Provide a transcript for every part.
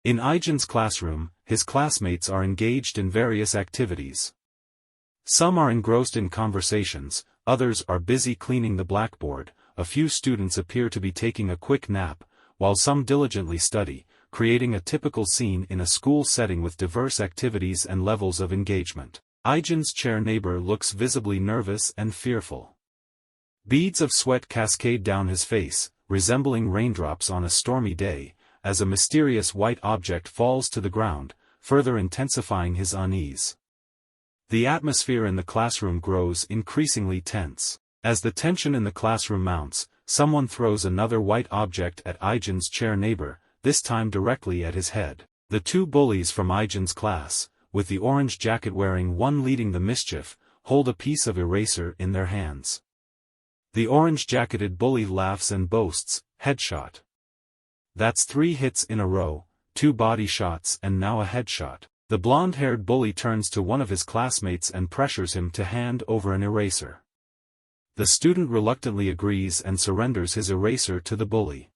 In Ijin's classroom, his classmates are engaged in various activities. Some are engrossed in conversations, others are busy cleaning the blackboard, a few students appear to be taking a quick nap, while some diligently study, creating a typical scene in a school setting with diverse activities and levels of engagement. Ijin's chair neighbor looks visibly nervous and fearful. Beads of sweat cascade down his face, resembling raindrops on a stormy day, as a mysterious white object falls to the ground, further intensifying his unease. The atmosphere in the classroom grows increasingly tense. As the tension in the classroom mounts, someone throws another white object at Ijin's chair neighbor, this time directly at his head. The two bullies from Ijin's class, with the orange jacket wearing one leading the mischief, hold a piece of eraser in their hands. The orange-jacketed bully laughs and boasts, "Headshot. That's 3 hits in a row, 2 body shots and now a headshot." The blonde-haired bully turns to one of his classmates and pressures him to hand over an eraser. The student reluctantly agrees and surrenders his eraser to the bully.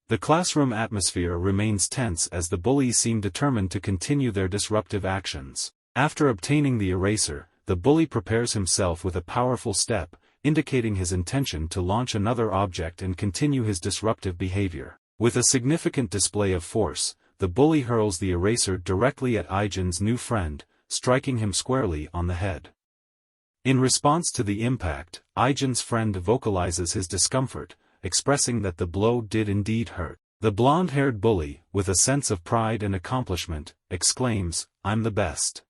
The classroom atmosphere remains tense as the bullies seem determined to continue their disruptive actions. After obtaining the eraser, the bully prepares himself with a powerful step, indicating his intention to launch another object and continue his disruptive behavior. With a significant display of force, the bully hurls the eraser directly at Ijin's new friend, striking him squarely on the head. In response to the impact, Ijin's friend vocalizes his discomfort, expressing that the blow did indeed hurt. The blonde-haired bully, with a sense of pride and accomplishment, exclaims, "I'm the best.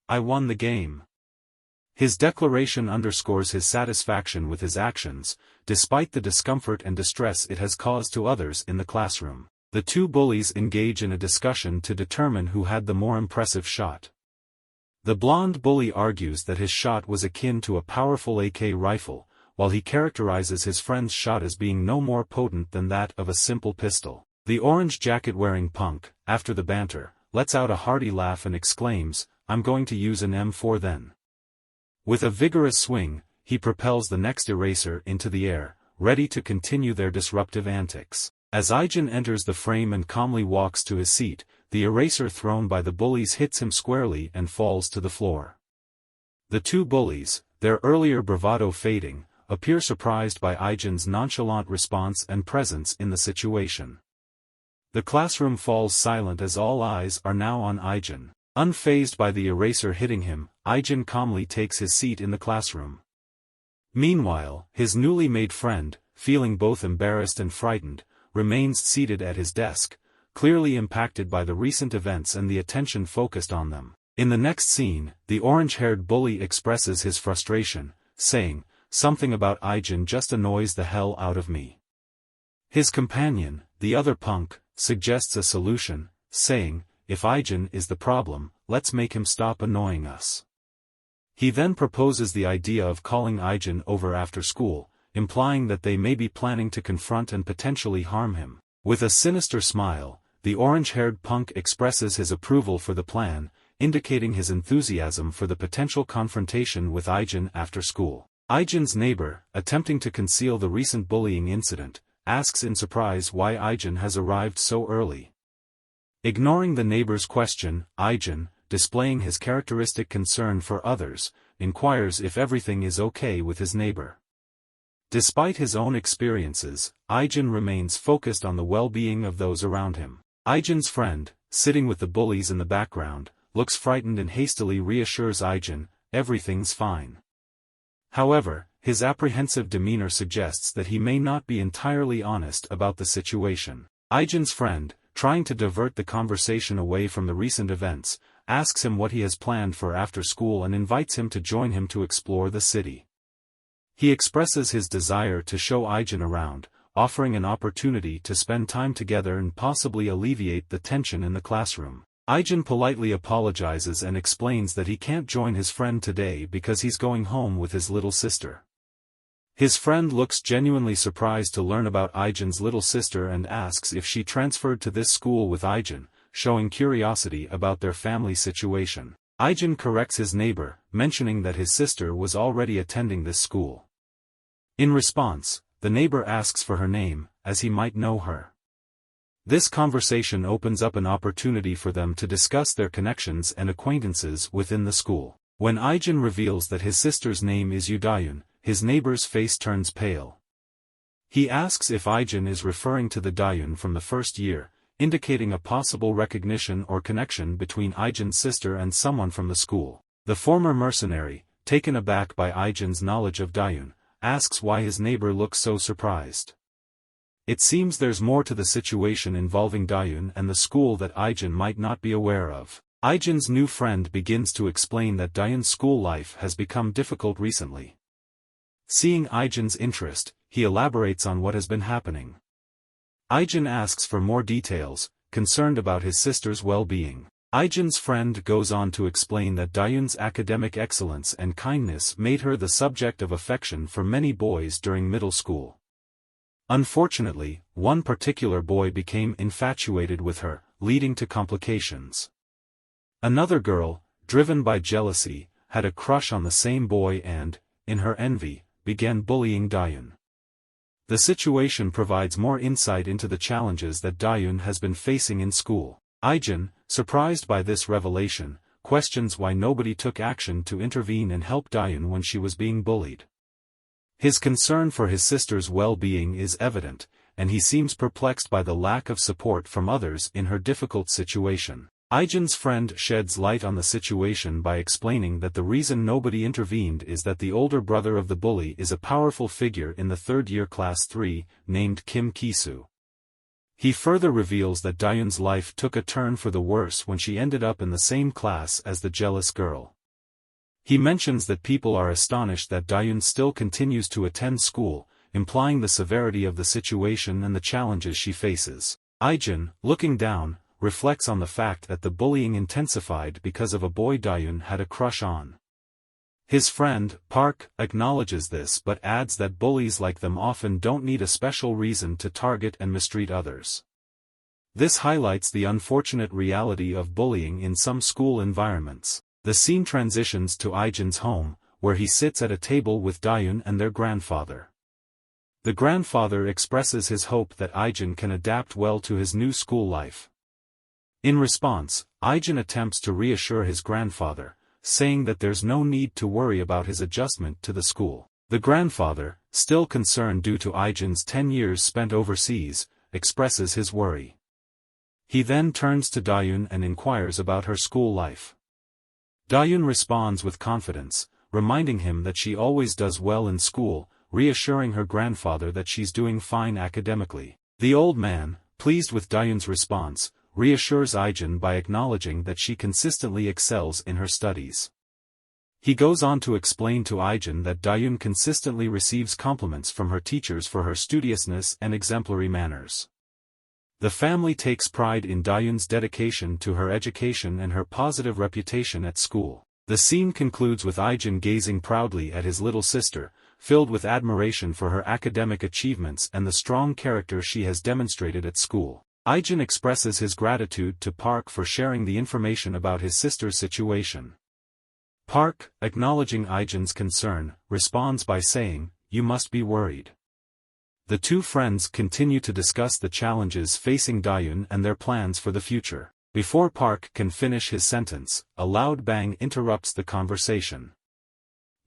I won the game." His declaration underscores his satisfaction with his actions, despite the discomfort and distress it has caused to others in the classroom. The two bullies engage in a discussion to determine who had the more impressive shot. The blonde bully argues that his shot was akin to a powerful AK rifle, while he characterizes his friend's shot as being no more potent than that of a simple pistol. The orange jacket-wearing punk, after the banter, lets out a hearty laugh and exclaims, "I'm going to use an M4 then." With a vigorous swing, he propels the next eraser into the air, ready to continue their disruptive antics. As Ijin enters the frame and calmly walks to his seat, the eraser thrown by the bullies hits him squarely and falls to the floor. The two bullies, their earlier bravado fading, appear surprised by Ijin's nonchalant response and presence in the situation. The classroom falls silent as all eyes are now on Ijin. Unfazed by the eraser hitting him, Ijin calmly takes his seat in the classroom. Meanwhile, his newly made friend, feeling both embarrassed and frightened, remains seated at his desk, clearly impacted by the recent events and the attention focused on them. In the next scene, the orange-haired bully expresses his frustration, saying, "Something about Ijin just annoys the hell out of me." His companion, the other punk, suggests a solution, saying, "If Ijin is the problem, let's make him stop annoying us." He then proposes the idea of calling Ijin over after school, implying that they may be planning to confront and potentially harm him. With a sinister smile, the orange-haired punk expresses his approval for the plan, indicating his enthusiasm for the potential confrontation with Ijin after school. Ijin's neighbor, attempting to conceal the recent bullying incident, asks in surprise why Ijin has arrived so early. Ignoring the neighbor's question, Ijin, displaying his characteristic concern for others, inquires if everything is okay with his neighbor. Despite his own experiences, Ijin remains focused on the well-being of those around him. Ijin's friend, sitting with the bullies in the background, looks frightened and hastily reassures Ijin, "Everything's fine." However, his apprehensive demeanor suggests that he may not be entirely honest about the situation. Ijin's friend, trying to divert the conversation away from the recent events, asks him what he has planned for after school and invites him to join him to explore the city. He expresses his desire to show Ijin around, offering an opportunity to spend time together and possibly alleviate the tension in the classroom. Ijin politely apologizes and explains that he can't join his friend today because he's going home with his little sister. His friend looks genuinely surprised to learn about Ijin's little sister and asks if she transferred to this school with Ijin, showing curiosity about their family situation. Ijin corrects his neighbor, mentioning that his sister was already attending this school. In response, the neighbor asks for her name, as he might know her. This conversation opens up an opportunity for them to discuss their connections and acquaintances within the school. When Ijin reveals that his sister's name is Yudayun, his neighbor's face turns pale. He asks if Ijin is referring to the Dayun from the first year, indicating a possible recognition or connection between Ijin's sister and someone from the school. The former mercenary, taken aback by Ijin's knowledge of Dayun, asks why his neighbor looks so surprised. It seems there's more to the situation involving Dayun and the school that Ijin might not be aware of. Ijin's new friend begins to explain that Dayun's school life has become difficult recently. Seeing Ijin's interest, he elaborates on what has been happening. Ijin asks for more details, concerned about his sister's well-being. Ijin's friend goes on to explain that Dayun's academic excellence and kindness made her the subject of affection for many boys during middle school. Unfortunately, one particular boy became infatuated with her, leading to complications. Another girl, driven by jealousy, had a crush on the same boy and, in her envy, began bullying Dayun. The situation provides more insight into the challenges that Dayun has been facing in school. Ijin, surprised by this revelation, questions why nobody took action to intervene and help Dayun when she was being bullied. His concern for his sister's well-being is evident, and he seems perplexed by the lack of support from others in her difficult situation. Ijin's friend sheds light on the situation by explaining that the reason nobody intervened is that the older brother of the bully is a powerful figure in the third-year class 3, named Kim Kisu. He further reveals that Dayun's life took a turn for the worse when she ended up in the same class as the jealous girl. He mentions that people are astonished that Dayun still continues to attend school, implying the severity of the situation and the challenges she faces. Ijin, looking down, reflects on the fact that the bullying intensified because of a boy Dayun had a crush on. His friend, Park, acknowledges this but adds that bullies like them often don't need a special reason to target and mistreat others. This highlights the unfortunate reality of bullying in some school environments. The scene transitions to Ijin's home, where he sits at a table with Dayun and their grandfather. The grandfather expresses his hope that Ijin can adapt well to his new school life. In response, Ijin attempts to reassure his grandfather, saying that there's no need to worry about his adjustment to the school. The grandfather, still concerned due to Ijin's 10 years spent overseas, expresses his worry. He then turns to Dayun and inquires about her school life. Dayun responds with confidence, reminding him that she always does well in school, reassuring her grandfather that she's doing fine academically. The old man, pleased with Dayun's response, reassures Ijin by acknowledging that she consistently excels in her studies. He goes on to explain to Ijin that Dayun consistently receives compliments from her teachers for her studiousness and exemplary manners. The family takes pride in Dayun's dedication to her education and her positive reputation at school. The scene concludes with Ijin gazing proudly at his little sister, filled with admiration for her academic achievements and the strong character she has demonstrated at school. Ijin expresses his gratitude to Park for sharing the information about his sister's situation. Park, acknowledging Ijin's concern, responds by saying, "You must be worried." The two friends continue to discuss the challenges facing Dayun and their plans for the future. Before Park can finish his sentence, a loud bang interrupts the conversation.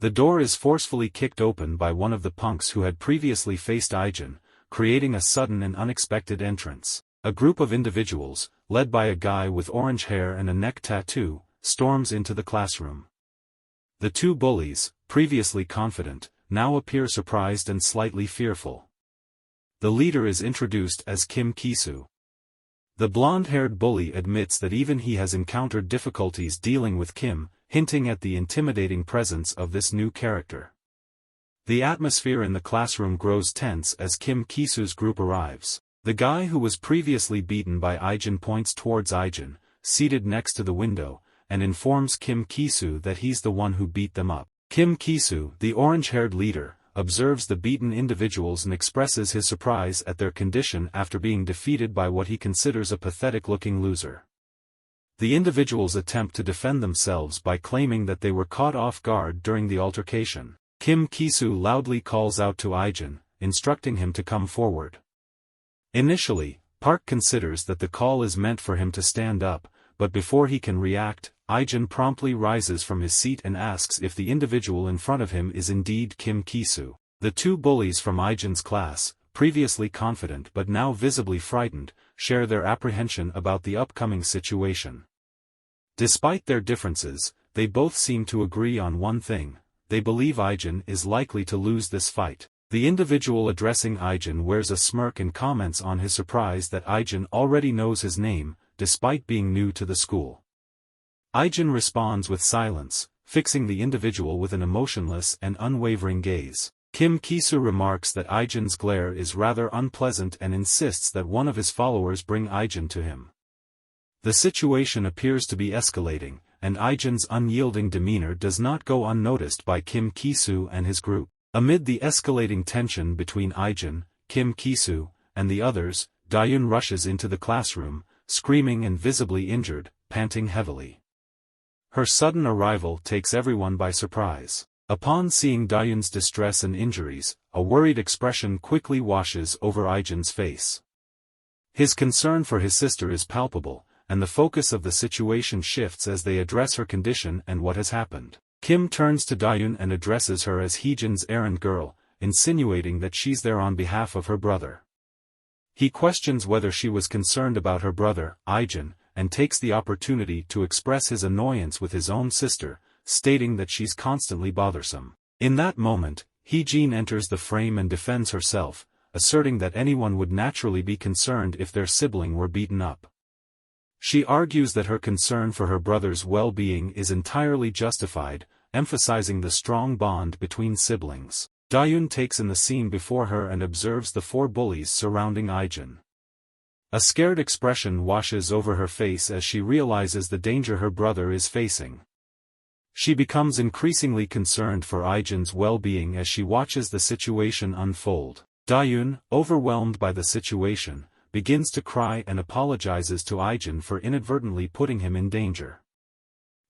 The door is forcefully kicked open by one of the punks who had previously faced Ijin, creating a sudden and unexpected entrance. A group of individuals, led by a guy with orange hair and a neck tattoo, storms into the classroom. The two bullies, previously confident, now appear surprised and slightly fearful. The leader is introduced as Kim Kisu. The blonde-haired bully admits that even he has encountered difficulties dealing with Kim, hinting at the intimidating presence of this new character. The atmosphere in the classroom grows tense as Kim Kisu's group arrives. The guy who was previously beaten by Ijin points towards Ijin, seated next to the window, and informs Kim Kisu that he's the one who beat them up. Kim Kisu, the orange-haired leader, observes the beaten individuals and expresses his surprise at their condition after being defeated by what he considers a pathetic-looking loser. The individuals attempt to defend themselves by claiming that they were caught off guard during the altercation. Kim Kisu loudly calls out to Ijin, instructing him to come forward. Initially, Park considers that the call is meant for him to stand up, but before he can react, Ijin promptly rises from his seat and asks if the individual in front of him is indeed Kim Ki-soo. The two bullies from Ijin's class, previously confident but now visibly frightened, share their apprehension about the upcoming situation. Despite their differences, they both seem to agree on one thing: they believe Ijin is likely to lose this fight. The individual addressing Ijin wears a smirk and comments on his surprise that Ijin already knows his name, despite being new to the school. Ijin responds with silence, fixing the individual with an emotionless and unwavering gaze. Kim Ki-soo remarks that Ijin's glare is rather unpleasant and insists that one of his followers bring Ijin to him. The situation appears to be escalating, and Ijin's unyielding demeanor does not go unnoticed by Kim Ki-soo and his group. Amid the escalating tension between Ijin, Kim Ki-soo, and the others, Dayun rushes into the classroom, screaming and visibly injured, panting heavily. Her sudden arrival takes everyone by surprise. Upon seeing Dayun's distress and injuries, a worried expression quickly washes over Ijin's face. His concern for his sister is palpable, and the focus of the situation shifts as they address her condition and what has happened. Kim turns to Dayun and addresses her as Heejin's errand girl, insinuating that she's there on behalf of her brother. He questions whether she was concerned about her brother, Ijin, and takes the opportunity to express his annoyance with his own sister, stating that she's constantly bothersome. In that moment, Heejin enters the frame and defends herself, asserting that anyone would naturally be concerned if their sibling were beaten up. She argues that her concern for her brother's well-being is entirely justified, emphasizing the strong bond between siblings. Dayun takes in the scene before her and observes the four bullies surrounding Ijin. A scared expression washes over her face as she realizes the danger her brother is facing. She becomes increasingly concerned for Ijin's well-being as she watches the situation unfold. Dayun, overwhelmed by the situation, begins to cry and apologizes to Ijin for inadvertently putting him in danger.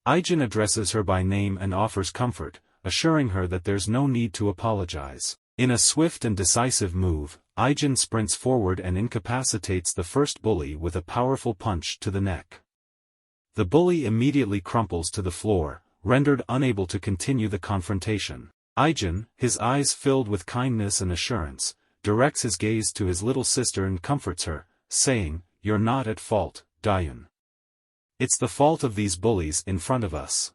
Ijin addresses her by name and offers comfort, assuring her that there's no need to apologize. In a swift and decisive move, Ijin sprints forward and incapacitates the first bully with a powerful punch to the neck. The bully immediately crumples to the floor, rendered unable to continue the confrontation. Ijin, his eyes filled with kindness and assurance, directs his gaze to his little sister and comforts her, saying, "You're not at fault, Dayun. It's the fault of these bullies in front of us."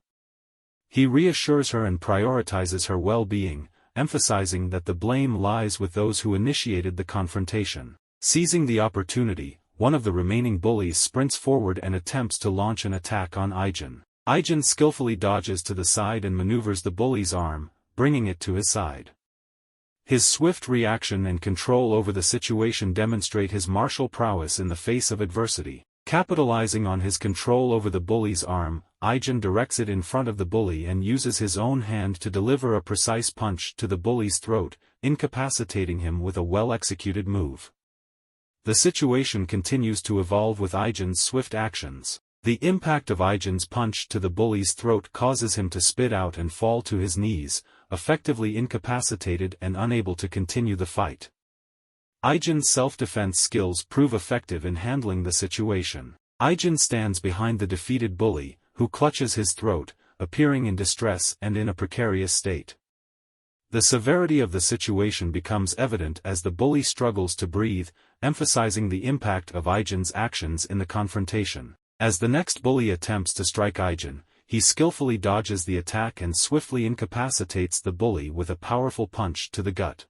He reassures her and prioritizes her well-being, emphasizing that the blame lies with those who initiated the confrontation. Seizing the opportunity, one of the remaining bullies sprints forward and attempts to launch an attack on Ijin. Ijin skillfully dodges to the side and maneuvers the bully's arm, bringing it to his side. His swift reaction and control over the situation demonstrate his martial prowess in the face of adversity. Capitalizing on his control over the bully's arm, Ijin directs it in front of the bully and uses his own hand to deliver a precise punch to the bully's throat, incapacitating him with a well-executed move. The situation continues to evolve with Ijin's swift actions. The impact of Ijin's punch to the bully's throat causes him to spit out and fall to his knees, effectively incapacitated and unable to continue the fight. Ijin's self-defense skills prove effective in handling the situation. Ijin stands behind the defeated bully, who clutches his throat, appearing in distress and in a precarious state. The severity of the situation becomes evident as the bully struggles to breathe, emphasizing the impact of Ijin's actions in the confrontation. As the next bully attempts to strike Ijin, he skillfully dodges the attack and swiftly incapacitates the bully with a powerful punch to the gut.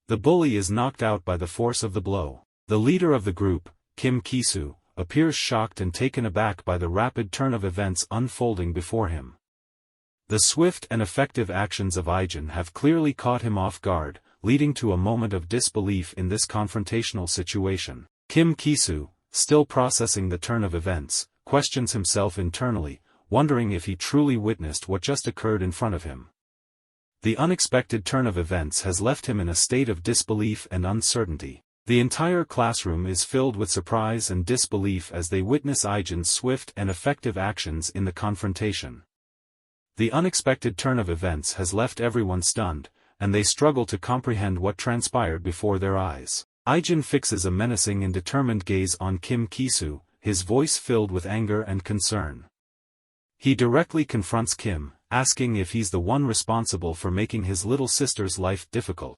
The bully is knocked out by the force of the blow. The leader of the group, Kim Ki-soo, appears shocked and taken aback by the rapid turn of events unfolding before him. The swift and effective actions of Ijin have clearly caught him off guard, leading to a moment of disbelief in this confrontational situation. Kim Ki-soo, still processing the turn of events, questions himself internally, wondering if he truly witnessed what just occurred in front of him. The unexpected turn of events has left him in a state of disbelief and uncertainty. The entire classroom is filled with surprise and disbelief as they witness Ijin's swift and effective actions in the confrontation. The unexpected turn of events has left everyone stunned, and they struggle to comprehend what transpired before their eyes. Ijin fixes a menacing and determined gaze on Kim Kisu, his voice filled with anger and concern. He directly confronts Kim, asking if he's the one responsible for making his little sister's life difficult.